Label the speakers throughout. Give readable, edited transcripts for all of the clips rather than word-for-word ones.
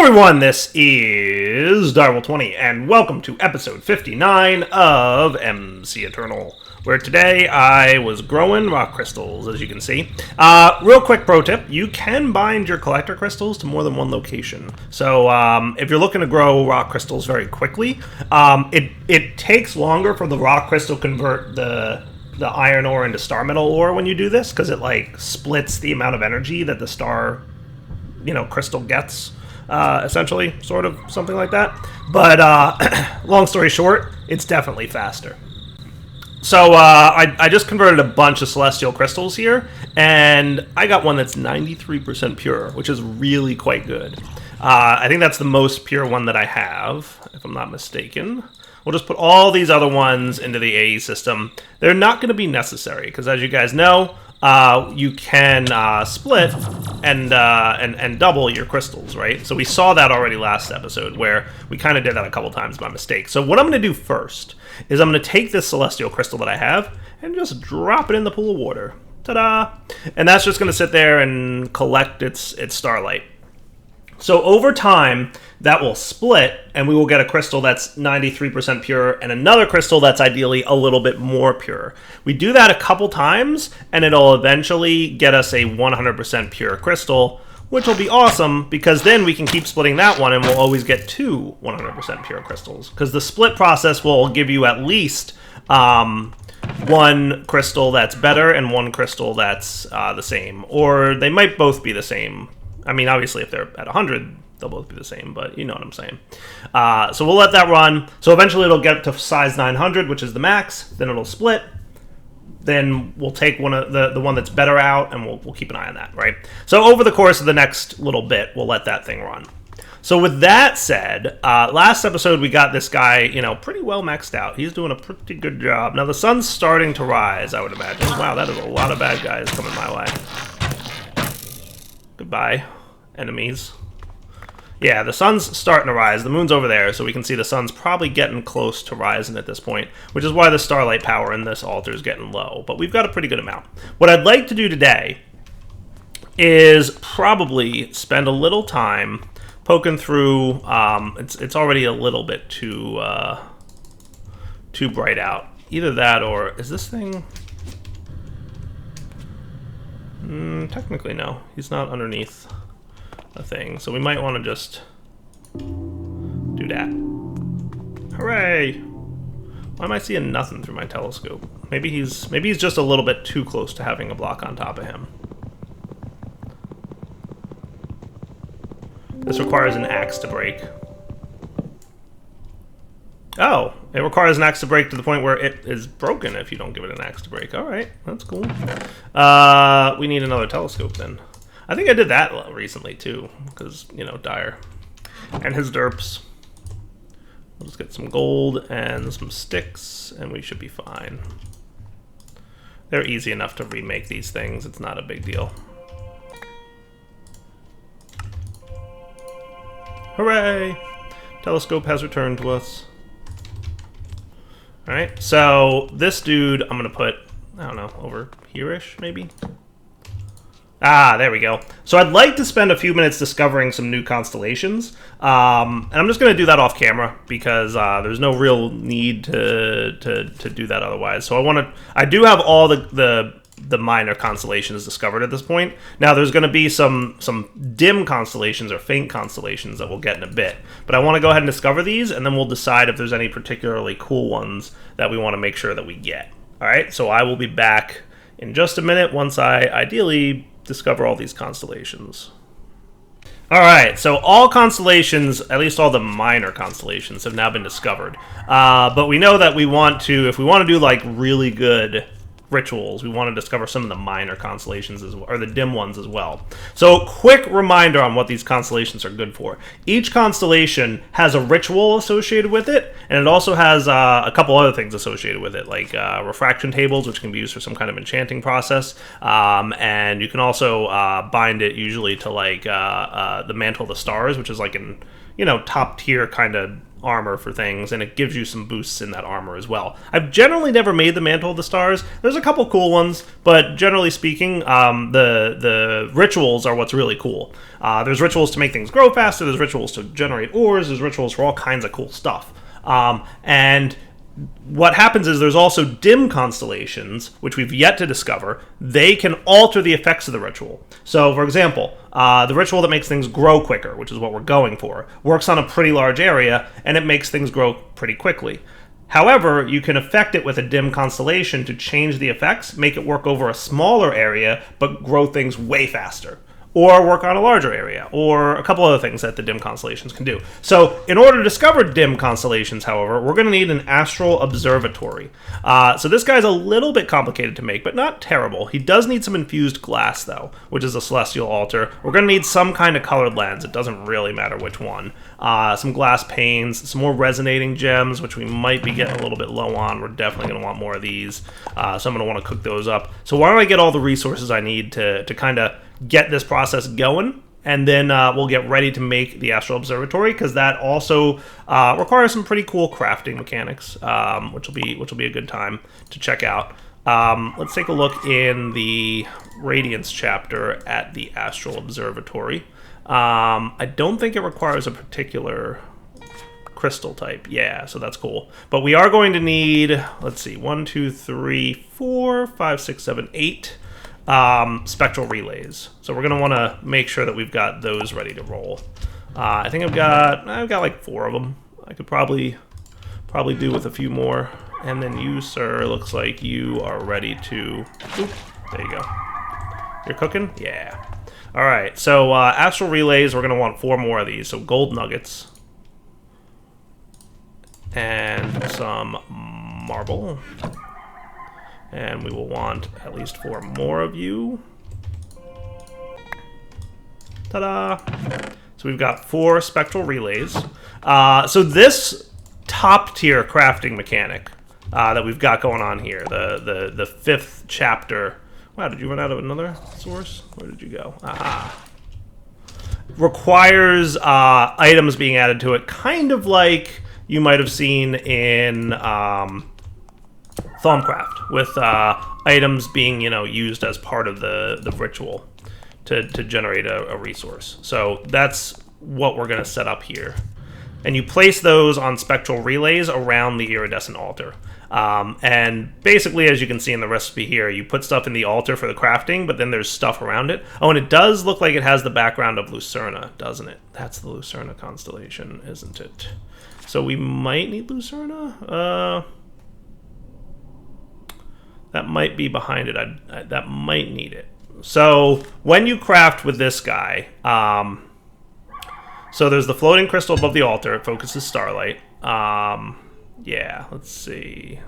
Speaker 1: everyone, this is Darwell20, and welcome to episode 59 of MCEternal, where today I was growing rock crystals, as you can see. Real quick pro tip, you can bind your collector crystals to more than one location. So if you're looking to grow rock crystals very quickly, it takes longer for the rock crystal to convert the iron ore into star metal ore when you do this, because it like splits the amount of energy that the star crystal gets. Essentially, sort of, something like that. But, long story short, it's definitely faster. So, I just converted a bunch of celestial crystals here, and I got one that's 93% pure, which is really quite good. I think that's the most pure one that I have, if I'm not mistaken. We'll just put all these other ones into the AE system. They're not going to be necessary, because as you guys know, you can split and double your crystals, right? So we saw that already last episode, where we kind of did that a couple times by mistake. So what I'm going to do first is I'm going to take this celestial crystal that I have and just drop it in the pool of water. Ta-da! And that's just going to sit there and collect its starlight. So over time, that will split, and we will get a crystal that's 93% pure and another crystal that's ideally a little bit more pure. We do that a couple times, and it'll eventually get us a 100% pure crystal, which will be awesome, because then we can keep splitting that one, and we'll always get two 100% pure crystals. Because the split process will give you at least one crystal that's better and one crystal that's the same. Or they might both be the same. I mean, obviously, if they're at 100, they'll both be the same, but you know what I'm saying. So we'll let that run. So eventually it'll get to size 900, which is the max. Then it'll split. Then we'll take one of the one that's better out, and we'll keep an eye on that, right? So over the course of the next little bit, we'll let that thing run. So with that said, last episode we got this guy, pretty well maxed out. He's doing a pretty good job. Now the sun's starting to rise, I would imagine. Wow, that is a lot of bad guys coming my way. Goodbye, enemies. Yeah, the sun's starting to rise. The moon's over there, so we can see the sun's probably getting close to rising at this point, which is why the starlight power in this altar is getting low. But we've got a pretty good amount. What I'd like to do today is probably spend a little time poking through. It's already a little bit too bright out. Either that, or is this thing? Technically, no. He's not underneath a thing, so we might want to just do that. Hooray! Why am I seeing nothing through my telescope? Maybe he's just a little bit too close to having a block on top of him. This requires an axe to break. Oh, it requires an axe to break to the point where it is broken if you don't give it an axe to break. All right, that's cool. We need another telescope then. I think I did that recently too, because, Dire. And his derps. We'll just get some gold and some sticks, and we should be fine. They're easy enough to remake these things. It's not a big deal. Hooray! Telescope has returned to us. Alright, so this dude I'm going to put, I don't know, over here-ish, maybe? Ah, there we go. So I'd like to spend a few minutes discovering some new constellations, and I'm just going to do that off camera, because there's no real need to do that otherwise. So I do have all the minor constellations discovered at this point. Now there's going to be some dim constellations or faint constellations that we'll get in a bit, but I want to go ahead and discover these, and then we'll decide if there's any particularly cool ones that we want to make sure that we get. Alright, so I will be back in just a minute once I ideally discover all these constellations. Alright, so all constellations, at least all the minor constellations, have now been discovered. But we know that if we want to do like really good rituals, we want to discover some of the minor constellations as well, or the dim ones as well. So quick reminder on what these constellations are good for. Each constellation has a ritual associated with it, and it also has a couple other things associated with it, like refraction tables, which can be used for some kind of enchanting process, and you can also bind it usually to like the mantle of the stars, which is like an top tier kind of armor for things, and it gives you some boosts in that armor as well. I've generally never made the Mantle of the Stars. There's a couple cool ones, but generally speaking, the rituals are what's really cool. There's rituals to make things grow faster, there's rituals to generate ores, there's rituals for all kinds of cool stuff. And what happens is there's also dim constellations, which we've yet to discover. They can alter the effects of the ritual. So, for example, the ritual that makes things grow quicker, which is what we're going for, works on a pretty large area, and it makes things grow pretty quickly. However, you can affect it with a dim constellation to change the effects, make it work over a smaller area, but grow things way faster. Or work on a larger area, or a couple other things that the dim constellations can do. So, in order to discover dim constellations, however, we're going to need an Astral Observatory. So this guy's a little bit complicated to make, but not terrible. He does need some infused glass, though, which is a celestial altar. We're going to need some kind of colored lens. It doesn't really matter which one. Some glass panes, some more resonating gems, which we might be getting a little bit low on. We're definitely going to want more of these, so I'm going to want to cook those up. So why don't I get all the resources I need to kind of get this process going, and then we'll get ready to make the Astral Observatory, because that also requires some pretty cool crafting mechanics, which will be a good time to check out. Let's take a look in the Radiance chapter at the Astral Observatory. I don't think it requires a particular crystal type. Yeah, so that's cool. But we are going to need, let's see, 1, 2, 3, 4, 5, 6, 7, 8 spectral relays. So we're going to want to make sure that we've got those ready to roll. I think I've got like 4 of them. I could probably do with a few more. And then you, sir, looks like you are ready to... Oop, there you go. You're cooking? Yeah. All right, so astral relays, we're going to want 4 more of these. So gold nuggets. And some marble. And we will want at least 4 more of you. Ta-da! So we've got 4 spectral relays. So this top-tier crafting mechanic that we've got going on here, the 5th chapter... Wow, did you run out of another source? Where did you go? Aha. Requires items being added to it, kind of like you might have seen in Thaumcraft, with items being, used as part of the ritual to generate a resource. So that's what we're going to set up here. And you place those on spectral relays around the iridescent altar. And basically, as you can see in the recipe here, you put stuff in the altar for the crafting, but then there's stuff around it. Oh, and it does look like it has the background of Lucerna, doesn't it? That's the Lucerna constellation, isn't it? So we might need Lucerna. That might be behind it. That might need it. So when you craft with this guy, so there's the floating crystal above the altar. It focuses starlight. Yeah, let's see.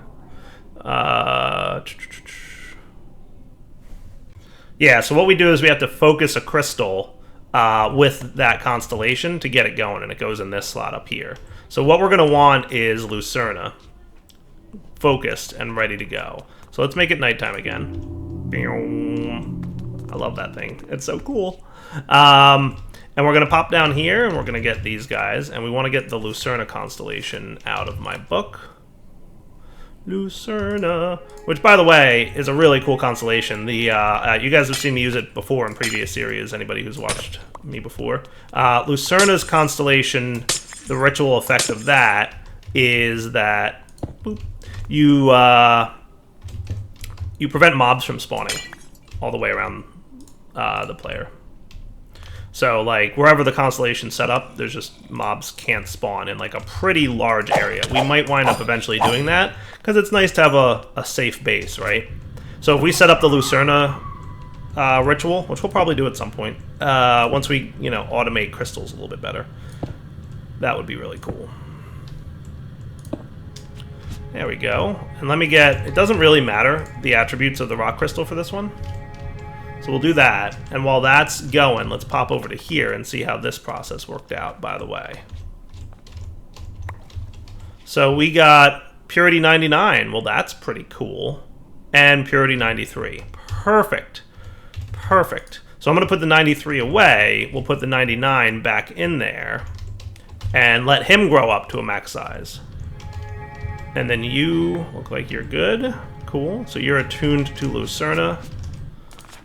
Speaker 1: Yeah, so what we do is we have to focus a crystal with that constellation to get it going, and it goes in this slot up here. So what we're going to want is Lucerna, focused and ready to go. So let's make it nighttime again. I love that thing. It's so cool. And we're going to pop down here, and we're going to get these guys. And we want to get the Lucerna constellation out of my book. Lucerna. Which, by the way, is a really cool constellation. The you guys have seen me use it before in previous series, anybody who's watched me before. Lucerna's constellation, the ritual effect of that is that boop, you prevent mobs from spawning all the way around the player. So, like, wherever the constellation's set up, there's just mobs can't spawn in, like, a pretty large area. We might wind up eventually doing that, because it's nice to have a safe base, right? So if we set up the Lucerna ritual, which we'll probably do at some point, once we, automate crystals a little bit better, that would be really cool. There we go. And let me get... It doesn't really matter, the attributes of the rock crystal for this one. So we'll do that, and while that's going, let's pop over to here and see how this process worked out, by the way. So we got Purity 99. Well, that's pretty cool. And Purity 93. Perfect. Perfect. So I'm going to put the 93 away. We'll put the 99 back in there. and let him grow up to a max size. And then you look like you're good. Cool. So you're attuned to Lucerna.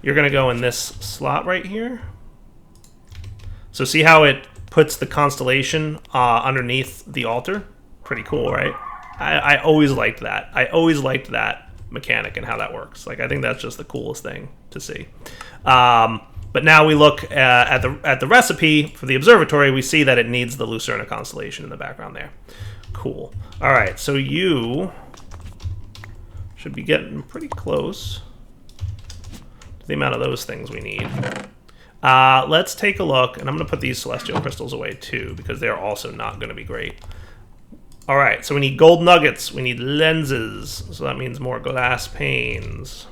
Speaker 1: You're going to go in this slot right here. So see how it puts the constellation underneath the altar? Pretty cool, right? I always liked that. I always liked that mechanic and how that works. Like, I think that's just the coolest thing to see. But now we look at the recipe for the observatory. We see that it needs the Lucerna constellation in the background there. Cool. All right, so you should be getting pretty close to the amount of those things we need. Let's take a look, and I'm going to put these celestial crystals away too, because they're also not going to be great. All right, so we need gold nuggets. We need lenses, so that means more glass panes.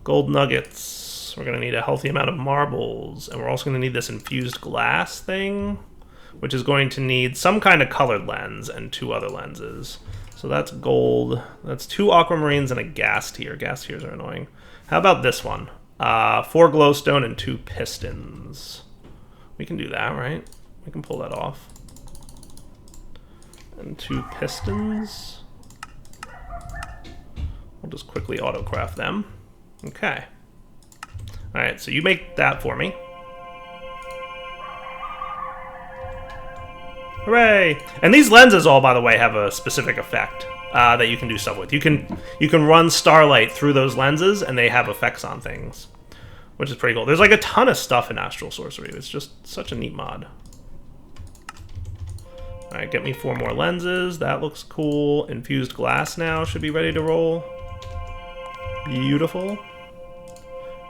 Speaker 1: Gold nuggets. We're going to need a healthy amount of marbles, and we're also going to need this infused glass thing, which is going to need some kind of colored lens and 2 other lenses. So that's gold. That's 2 aquamarines and a gas tier. Gas tiers are annoying. How about this one? 4 glowstone and 2 pistons. We can do that, right? We can pull that off. And 2 pistons. We'll just quickly autocraft them. Okay. Alright, so you make that for me. Hooray! And these lenses all, by the way, have a specific effect that you can do stuff with. You can run starlight through those lenses, and they have effects on things, which is pretty cool. There's like a ton of stuff in Astral Sorcery. It's just such a neat mod. Alright, get me 4 more lenses. That looks cool. Infused glass now should be ready to roll. Beautiful.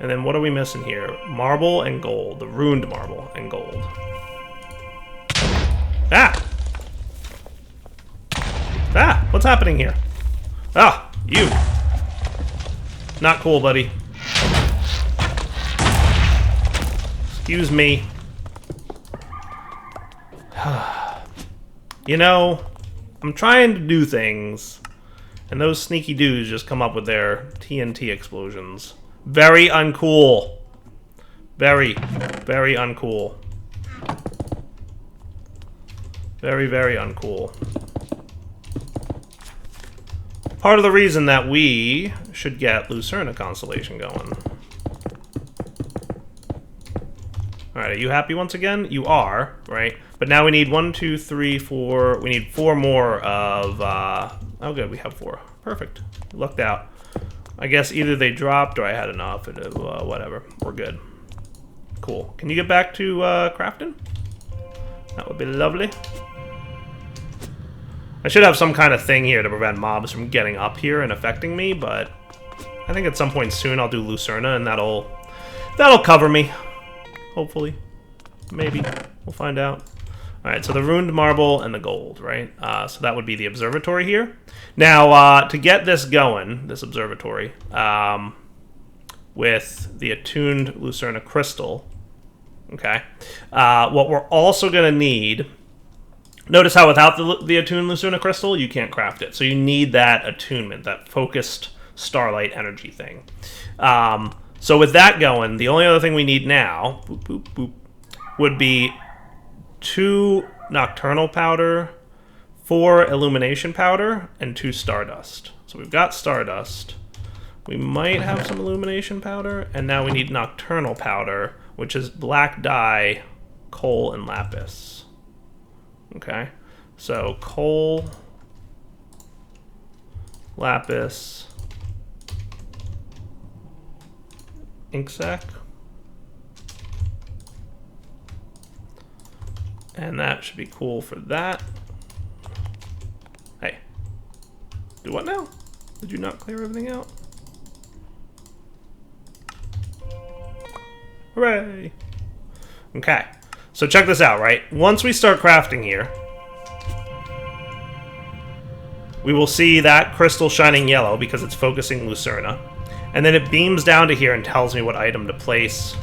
Speaker 1: And then what are we missing here? Marble and gold. The ruined marble and gold. Ah! Ah! What's happening here? Ah! You! Not cool, buddy. Excuse me. You know, I'm trying to do things, and those sneaky dudes just come up with their TNT explosions. Very uncool. Very, very uncool. Very, very uncool. Part of the reason that we should get Lucerna constellation going. Alright, are you happy once again? You are, right? But now we need 1, 2, 3, 4. We need 4 more of... oh, good, we have 4. Perfect. Lucked out. I guess either they dropped or I had enough. Whatever. We're good. Cool. Can you get back to crafting? That would be lovely. I should have some kind of thing here to prevent mobs from getting up here and affecting me, but I think at some point soon I'll do Lucerna, and that'll cover me. Hopefully. Maybe. We'll find out. Alright, so the ruined marble and the gold, right? So that would be the observatory here. Now, to get this going, this observatory, with the attuned Lucerna crystal, okay, what we're also going to need... Notice how without the attuned Lucerna crystal, you can't craft it. So you need that attunement, that focused starlight energy thing. So with that going, the only other thing we need now boop, boop, boop, would be 2 nocturnal powder, 4 illumination powder, and 2 stardust. So we've got stardust. We might have some illumination powder, and now we need nocturnal powder, which is black dye, coal, and lapis. Okay, so coal, lapis, ink sac, and that should be cool for that. Hey, do what now? Did you not clear everything out? Hooray! Okay. So check this out, right? Once we start crafting here, we will see that crystal shining yellow because it's focusing Lucerna. And then it beams down to here and tells me what item to place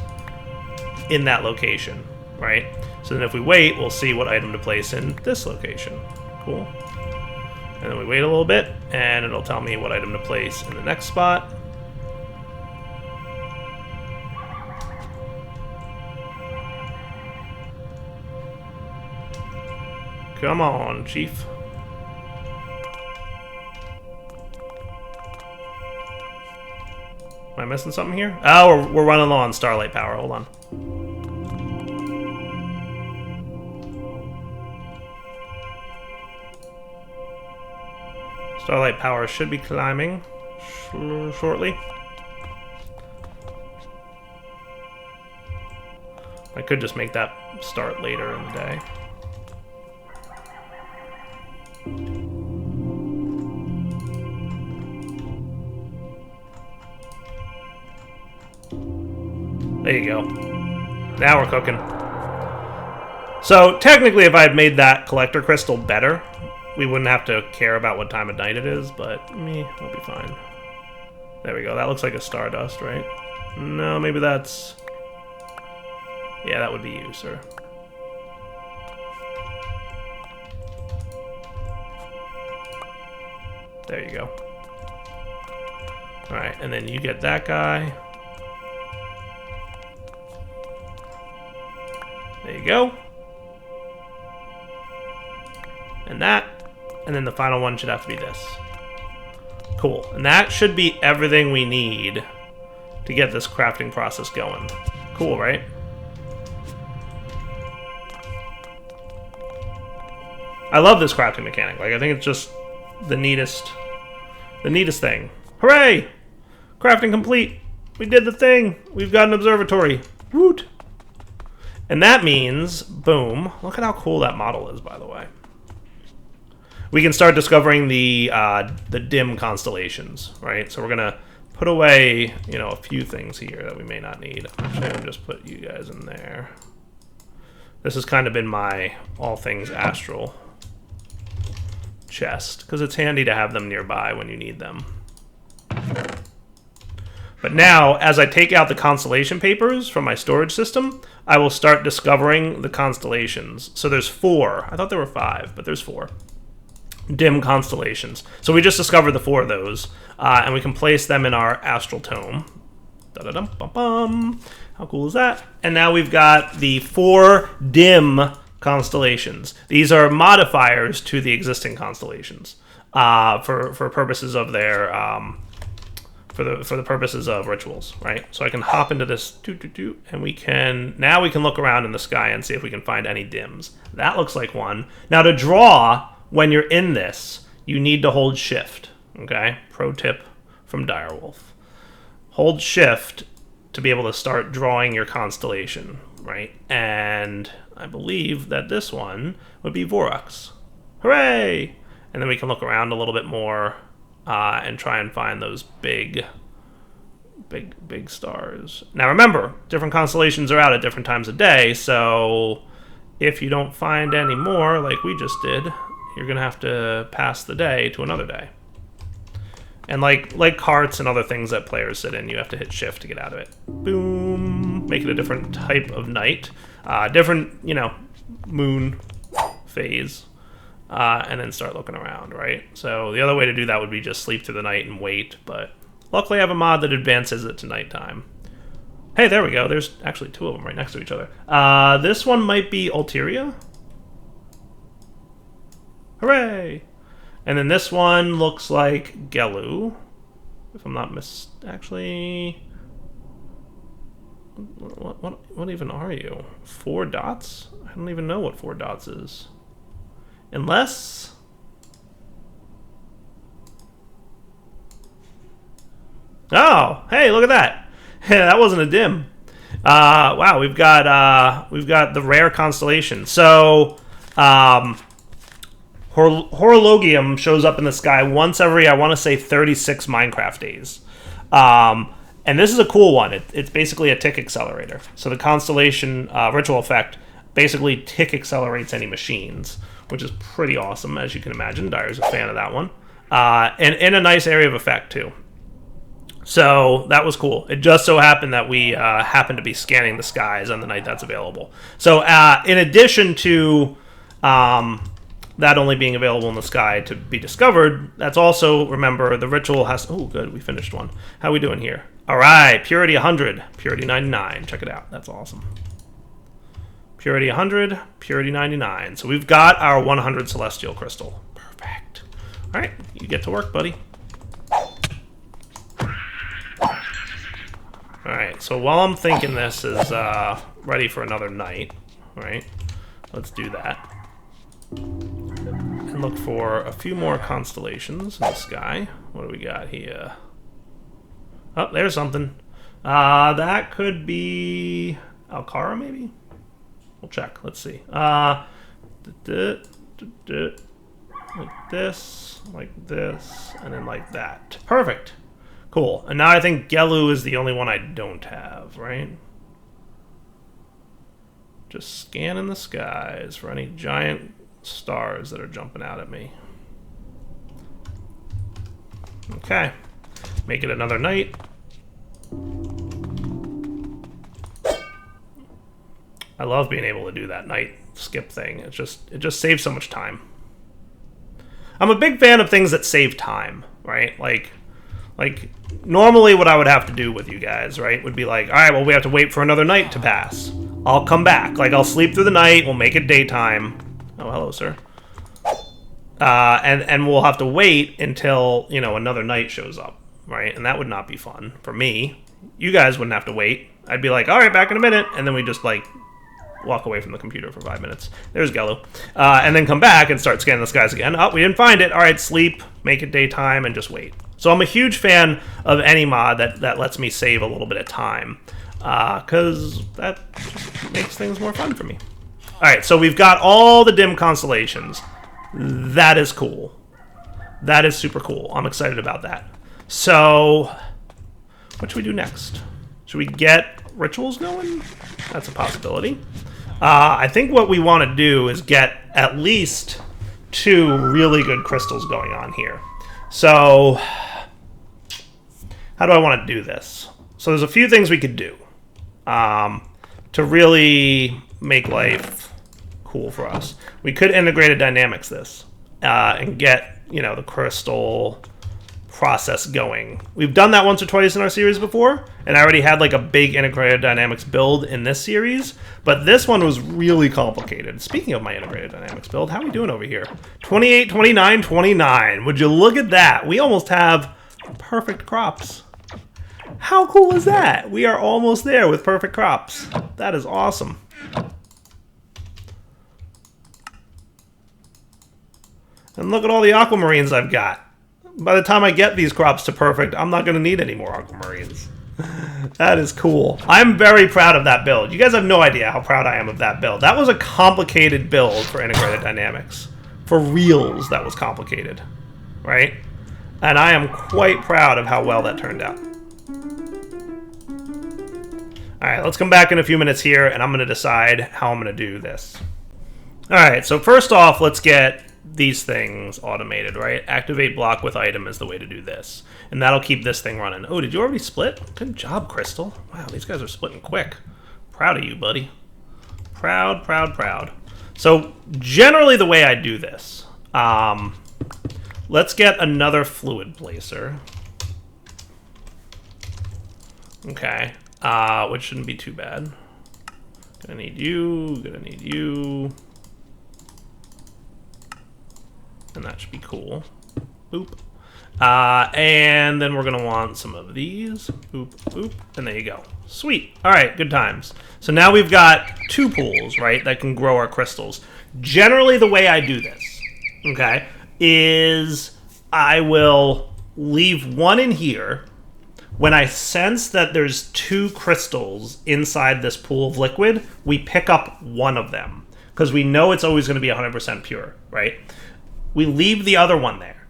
Speaker 1: in that location, right? So then if we wait, we'll see what item to place in this location. Cool. And then we wait a little bit, and it'll tell me what item to place in the next spot. Come on, Chief. Am I missing something here? Oh, we're running low on starlight power. Hold on. Starlight power should be climbing shortly. I could just make that start later in the day. There you go. Now we're cooking. So technically, if I had made that collector crystal better, we wouldn't have to care about what time of night it is, but we'll be fine. There we go. That looks like a stardust, right? No, maybe that's... Yeah, that would be you, sir. There you go. Alright, and then you get that guy. There you go. And that. And then the final one should have to be this. Cool. And that should be everything we need to get this crafting process going. Cool, right? I love this crafting mechanic. Like, I think it's just the neatest thing. Hooray! Crafting complete. We did the thing. We've got an observatory. Woot! And that means, boom. Look at how cool that model is, by the way. We can start discovering the dim constellations, right? So we're gonna put away, you know, a few things here that we may not need. Actually, I'll just put you guys in there. This has kind of been my all things Astral chest, because it's handy to have them nearby when you need them. But now, as I take out the constellation papers from my storage system, I will start discovering the constellations. So there's 4. I thought there were 5, but there's 4. Dim constellations. So we just discovered the 4 of those, and we can place them in our Astral Tome. Da-da-dum-bum-bum. How cool is that? And now we've got the 4 dim constellations. These are modifiers to the existing constellations for purposes of their for the purposes of rituals, right? So I can hop into this and we can look around in the sky and see if we can find any dims. That looks like one. Now to draw when you're in this, you need to hold shift. Okay, pro tip from Direwolf. Hold shift to be able to start drawing your constellation, right? And I believe that this one would be Vorux. Hooray! And then we can look around a little bit more and try and find those big stars. Now remember, different constellations are out at different times of day, so if you don't find any more, like we just did, you're going to have to pass the day to another day. And like carts and other things that players sit in, you have to hit shift to get out of it. Boom! Make it a different type of night. Different, you know, moon phase. And then start looking around, right? So the other way to do that would be just sleep through the night and wait, but luckily I have a mod that advances it to nighttime. Hey, there we go. There's actually 2 of them right next to each other. This one might be Ulteria. Hooray! And then this one looks like Gelu, if I'm not actually, what even are you? 4 dots? I don't even know what 4 dots is. Unless... Oh, hey, look at that. That wasn't a dim. Wow, we've got the rare constellation. So, Horologium shows up in the sky once every, I want to say, 36 Minecraft days. And this is a cool one. It's basically a tick accelerator. So the constellation ritual effect basically tick accelerates any machines, which is pretty awesome, as you can imagine. Dyer's a fan of that one. And in a nice area of effect, too. So that was cool. It just so happened that we happened to be scanning the skies on the night that's available. So in addition to that only being available in the sky to be discovered, that's also, remember, the ritual has... Oh, good, we finished one. How we doing here? All right, purity 100, purity 99. Check it out. That's awesome. Purity 100, purity 99. So we've got our 100 celestial crystal. Perfect. All right, you get to work, buddy. All right, so while I'm thinking this is ready for another night, right? Let's do that. And look for a few more constellations in the sky. What do we got here? Oh, there's something. That could be Alcara, maybe? We'll check. Let's see. Like this, and then like that. Perfect. Cool. And now I think Gelu is the only one I don't have, right? Just scanning the skies for any giant stars that are jumping out at me. Okay. Make it another night. I love being able to do that night skip thing. It just saves so much time. I'm a big fan of things that save time, right? Like normally what I would have to do with you guys, right, would be like, all right, well, we have to wait for another night to pass. I'll come back. Like, I'll sleep through the night. We'll make it daytime. Oh, hello, sir. And we'll have to wait until, you know, another night shows up, right? And that would not be fun for me. You guys wouldn't have to wait. I'd be like, all right, back in a minute. And then we just, like, walk away from the computer for 5 minutes. There's Gelu. And then come back and start scanning the skies again. Oh, we didn't find it. All right, sleep, make it daytime, and just wait. So I'm a huge fan of any mod that lets me save a little bit of time, because that just makes things more fun for me. All right, so we've got all the dim constellations. That is cool. That is super cool. I'm excited about that. So what should we do next? Should we get rituals going? That's a possibility. I think what we want to do is get at least 2 really good crystals going on here. So how do I want to do this? So there's a few things we could do to really make life cool for us. We could integrated dynamics this and get, you know, the crystal process going. We've done that once or twice in our series before, and I already had like a big integrated dynamics build in this series, but this one was really complicated. Speaking of my integrated dynamics build, how are we doing over here? 28, 29, 29. Would you look at that? We almost have perfect crops. How cool is that? We are almost there with perfect crops. That is awesome. And look at all the aquamarines I've got. By the time I get these crops to perfect, I'm not going to need any more aquamarines. That is cool. I'm very proud of that build. You guys have no idea how proud I am of that build. That was a complicated build for integrated dynamics. For reals, that was complicated. Right? And I am quite proud of how well that turned out. Alright, let's come back in a few minutes here, and I'm going to decide how I'm going to do this. Alright, so first off, let's get these things automated, right? Activate block with item is the way to do this. And that'll keep this thing running. Oh, did you already split? Good job, Crystal. Wow, these guys are splitting quick. Proud of you, buddy. Proud, proud, proud. So generally the way I do this, let's get another fluid placer. Okay, which shouldn't be too bad. Gonna need you, gonna need you. And that should be cool. Boop. And then we're going to want some of these. Boop, boop. And there you go. Sweet. All right, good times. So now we've got 2 pools, right, that can grow our crystals. Generally, the way I do this, okay, is I will leave one in here. When I sense that there's 2 crystals inside this pool of liquid, we pick up one of them because we know it's always going to be 100% pure, right? We leave the other one there.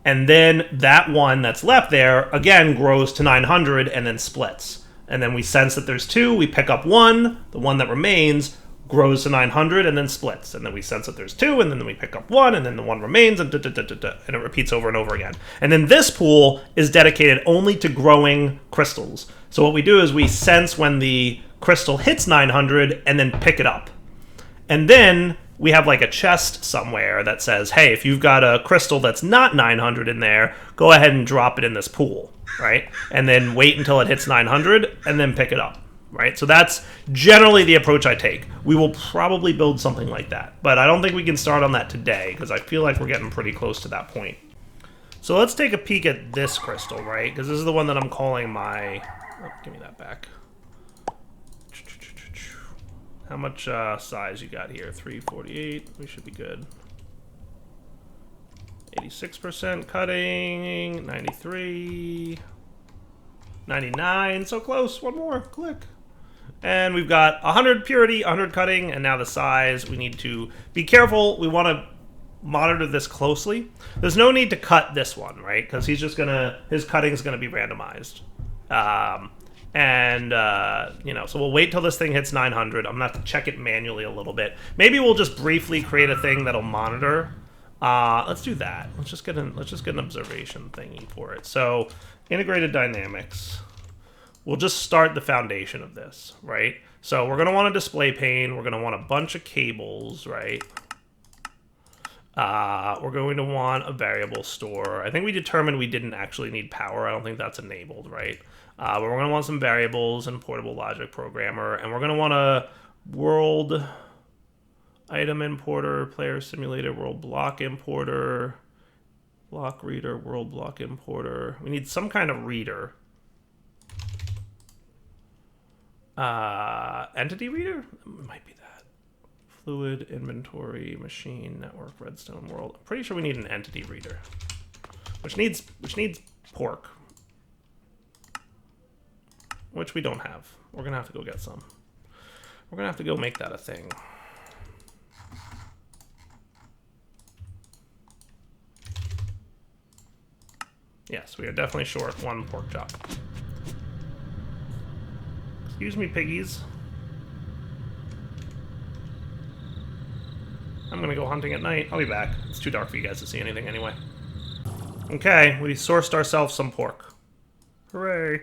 Speaker 1: And then that one that's left there, again, grows to 900 and then splits. And then we sense that there's 2, we pick up one, the one that remains grows to 900 and then splits. And then we sense that there's 2, and then we pick up one, and then the one remains, and and it repeats over and over again. And then this pool is dedicated only to growing crystals. So what we do is we sense when the crystal hits 900 and then pick it up. And then we have like a chest somewhere that says, hey, if you've got a crystal that's not 900 in there, go ahead and drop it in this pool, right? And then wait until it hits 900 and then pick it up, right? So that's generally the approach I take. We will probably build something like that, but I don't think we can start on that today because I feel like we're getting pretty close to that point. So let's take a peek at this crystal, right? Because this is the one that I'm calling my... Oh, give me that back. How much size you got here? 348. We should be good. 86% cutting. 93. 99. So close. One more. Click. And we've got 100 purity, 100 cutting, and now the size. We need to be careful. We want to monitor this closely. There's no need to cut this one, right? Because he's just gonna, his cutting is gonna be randomized. You know, so we'll wait till this thing hits 900. I'm gonna have to check it manually a little bit. Maybe we'll just briefly create a thing that'll monitor. Let's do that. Let's just get an observation thingy for it. So integrated dynamics. We'll just start the foundation of this, right? So we're gonna want a display pane. We're gonna want a bunch of cables, right? We're going to want a variable store. I think we determined we didn't actually need power. I don't think that's enabled, right? But we're going to want some variables and portable logic programmer, and we're going to want a world item importer, player simulator, world block importer, block reader, world block importer. We need some kind of reader. Entity reader? It might be that. Fluid, inventory, machine, network, redstone, world. I'm pretty sure we need an entity reader, which needs pork, which we don't have. We're gonna have to go get some. We're gonna have to go make that a thing. Yes, we are definitely short one pork chop. Excuse me, piggies. I'm gonna go hunting at night. I'll be back. It's too dark for you guys to see anything anyway. Okay, we sourced ourselves some pork. Hooray.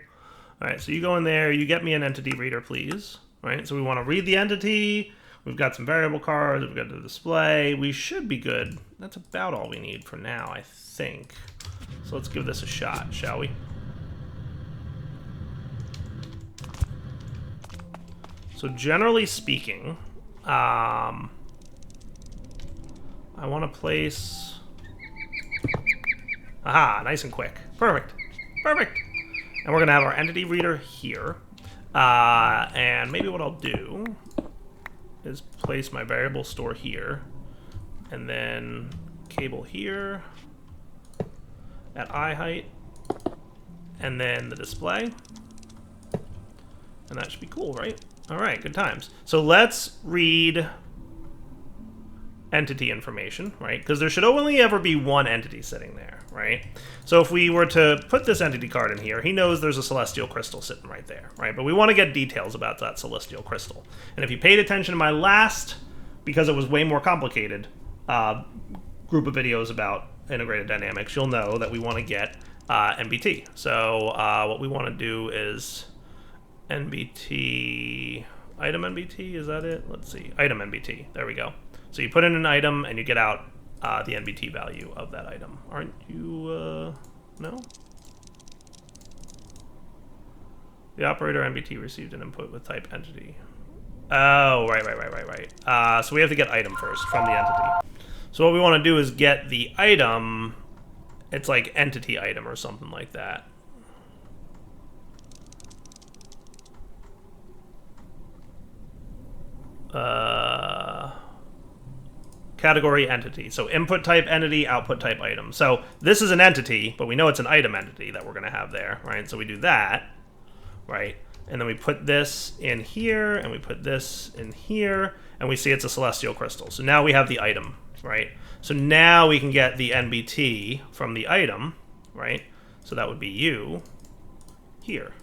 Speaker 1: Alright, so you go in there, you get me an entity reader, please. Right, so we want to read the entity. We've got some variable cards, we've got the display. We should be good. That's about all we need for now, I think. So let's give this a shot, shall we? So generally speaking, I want to place... Aha, nice and quick. Perfect. Perfect. And we're going to have our entity reader here. And maybe what I'll do is place my variable store here. And then cable here at eye height. And then the display. And that should be cool, right? All right, good times. So let's read entity information, right? Because there should only ever be one entity sitting there, right? So if we were to put this entity card in here, he knows there's a celestial crystal sitting right there, right? But we want to get details about that celestial crystal. And if you paid attention to my last, because it was way more complicated, group of videos about integrated dynamics, you'll know that we want to get NBT. So what we want to do is NBT, item NBT, is that it? Let's see, item NBT, there we go. So you put in an item and you get out the NBT value of that item. Aren't you, no? The operator NBT received an input with type entity. Oh, right. So we have to get item first from the entity. So what we want to do is get the item, it's like entity item or something like that. Category entity. So input type entity, output type item. So this is an entity, but we know it's an item entity that we're going to have there, right? So we do that, right? And then we put this in here, and we put this in here, and we see it's a celestial crystal. So now we have the item, right? So now we can get the NBT from the item, right? So that would be you here,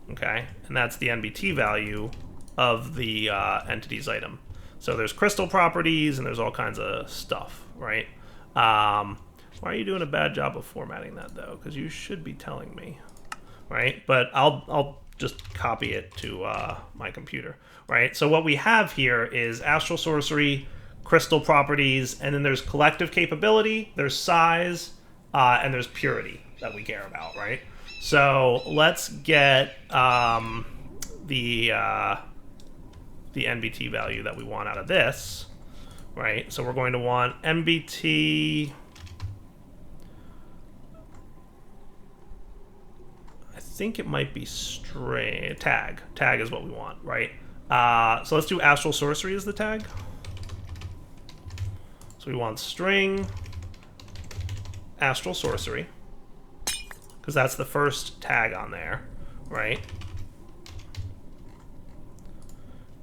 Speaker 1: okay? And that's the NBT value of the entity's item. So there's crystal properties, and there's all kinds of stuff, right? Why are you doing a bad job of formatting that, though? Because you should be telling me, right? But I'll just copy it to my computer, right? So what we have here is astral sorcery, crystal properties, and then there's collective capability, there's size, and there's purity that we care about, right? So let's get the NBT value that we want out of this, right? So we're going to want NBT. I think it might be string tag. Tag is what we want, right? So let's do Astral Sorcery as the tag. So we want string Astral Sorcery, because that's the first tag on there, right?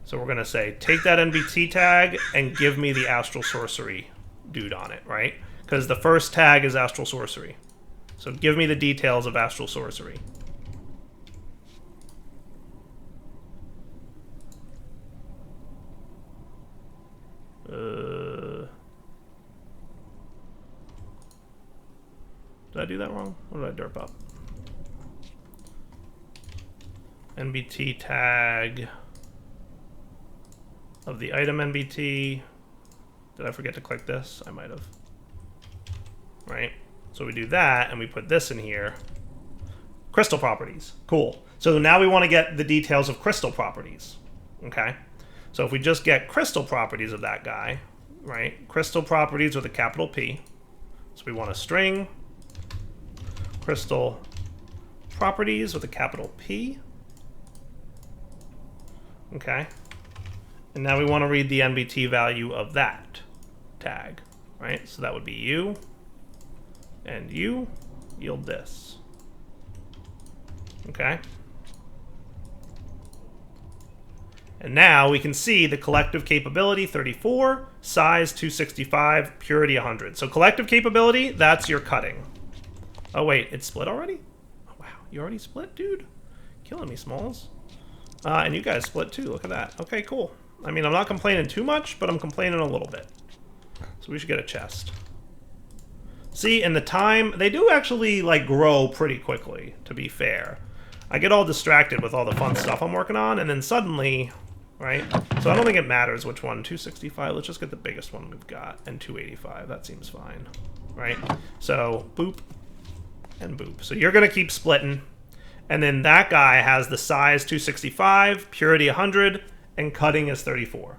Speaker 1: So we're going to say, take that NBT tag and give me the Astral Sorcery dude on it, right? Because the first tag is Astral Sorcery. So give me the details of Astral Sorcery. Did I do that wrong? What did I derp up? NBT tag of the item NBT. Did I forget to click this? I might have. Right? So we do that, and we put this in here. Crystal properties. Cool. So now we want to get the details of crystal properties. Okay? So if we just get crystal properties of that guy, right? Crystal properties with a capital P. So we want a string crystal properties with a capital P. Okay. And now we want to read the NBT value of that tag, right? So that would be U, and U yield this. Okay. And now we can see the collective capability 34, size 265, purity 100. So collective capability, that's your cutting. Oh wait, it's split already? Oh, wow, you already split, dude? Killing me, Smalls. And you guys split too, look at that. Okay, cool. I mean, I'm not complaining too much, but I'm complaining a little bit. So we should get a chest. See, in the time, they do actually, like, grow pretty quickly, to be fair. I get all distracted with all the fun stuff I'm working on, and then suddenly, right? So I don't think it matters which one. 265, let's just get the biggest one we've got, and 285, that seems fine, right? So, boop, and boop. So you're going to keep splitting, and then that guy has the size 265, purity 100, and cutting is 34,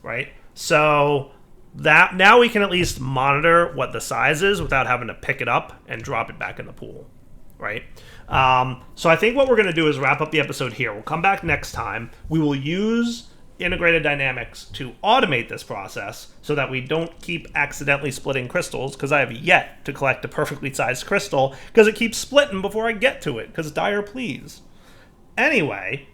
Speaker 1: right? So that now we can at least monitor what the size is without having to pick it up and drop it back in the pool, right? So I think what we're going to do is wrap up the episode here. We'll come back next time. We will use integrated dynamics to automate this process so that we don't keep accidentally splitting crystals, because I have yet to collect a perfectly sized crystal because it keeps splitting before I get to it, because dire please. Anyway,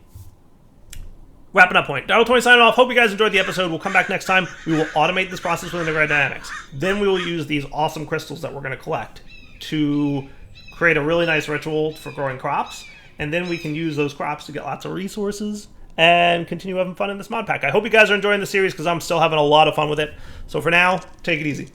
Speaker 1: wrapping up point. Darryl 20 signing off. Hope you guys enjoyed the episode. We'll come back next time. We will automate this process with integrated dynamics. Then we will use these awesome crystals that we're going to collect to create a really nice ritual for growing crops. And then we can use those crops to get lots of resources and continue having fun in this mod pack. I hope you guys are enjoying the series, because I'm still having a lot of fun with it. So for now, take it easy.